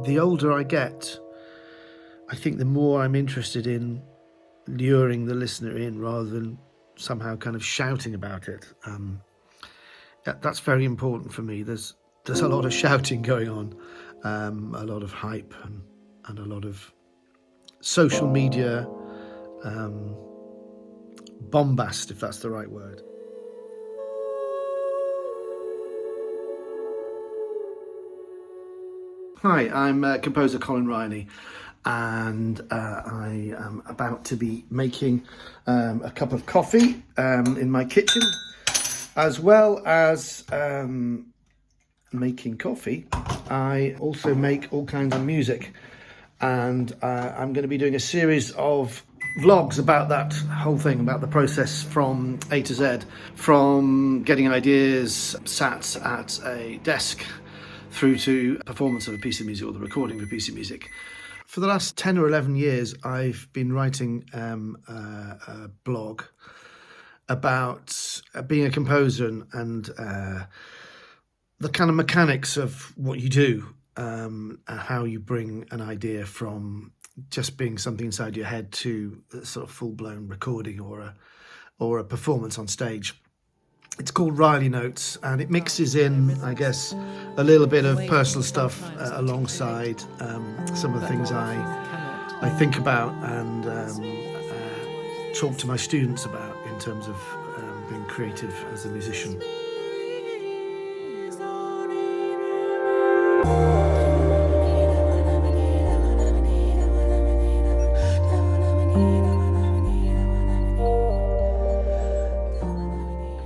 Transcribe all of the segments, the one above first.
the older I get, I think the more I'm interested in luring the listener in rather than somehow kind of shouting about it. That's very important for me. There's a lot of shouting going on, a lot of hype and a lot of social media bombast, if that's the right word. Hi, I'm composer Colin Riley, and I am about to be making a cup of coffee in my kitchen. As well as making coffee, I also make all kinds of music, and I'm going to be doing a series of vlogs about that whole thing, about the process from A to Z, from getting ideas sat at a desk through to performance of a piece of music or the recording of a piece of music. For the last 10 or 11 years, I've been writing a blog about being a composer and the kind of mechanics of what you do, and how you bring an idea from just being something inside your head to a sort of full-blown recording or a performance on stage. It's called Riley Notes, and it mixes in, I guess, a little bit of personal stuff alongside some of the things I think about and talk to my students about in terms of being creative as a musician.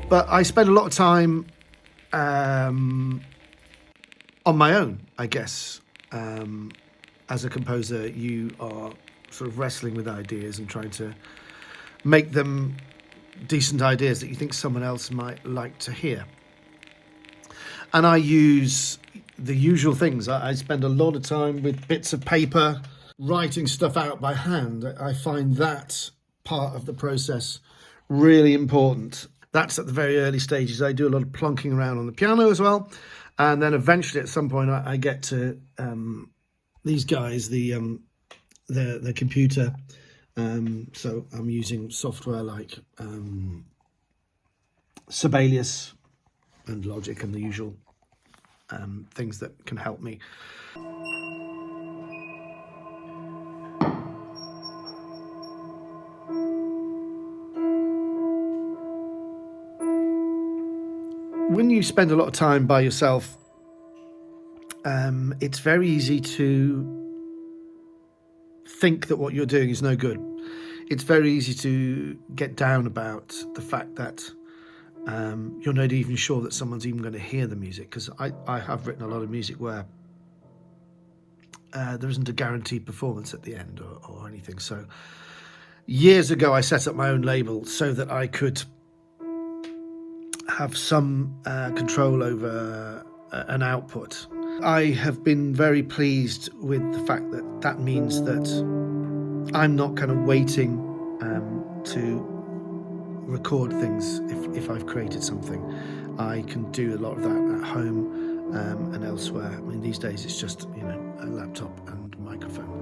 But I spend a lot of time on my own, I guess. As a composer, you are sort of wrestling with ideas and trying to make them decent ideas that you think someone else might like to hear. And I use the usual things. I spend a lot of time with bits of paper, writing stuff out by hand. I find that part of the process really important. That's at the very early stages. I do a lot of plonking around on the piano as well. And then eventually at some point I get to these guys, the computer. So I'm using software like Sibelius and Logic and the usual things that can help me. When you spend a lot of time by yourself, it's very easy to think that what you're doing is no good. It's very easy to get down about the fact that you're not even sure that someone's even going to hear the music, because I have written a lot of music where there isn't a guaranteed performance at the end or anything. So years ago I set up my own label so that I could have some control over an output. I have been very pleased with the fact that that means that I'm not kind of waiting to record things if I've created something. I can do a lot of that at home and elsewhere. I mean, these days it's just, a laptop and microphone.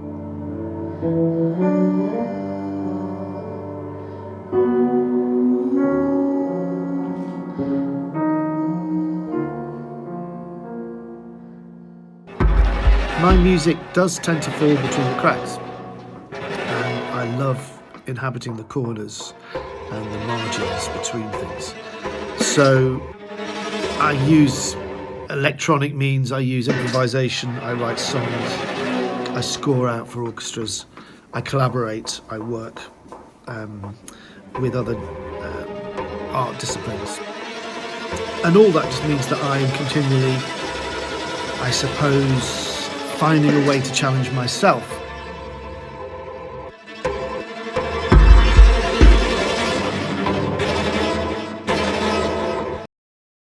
My music does tend to fall between the cracks, and I love inhabiting the corners and the margins between things. So I use electronic means, I use improvisation, I write songs, I score out for orchestras, I collaborate, I work with other art disciplines. And all that just means that I am continually, I suppose, finding a way to challenge myself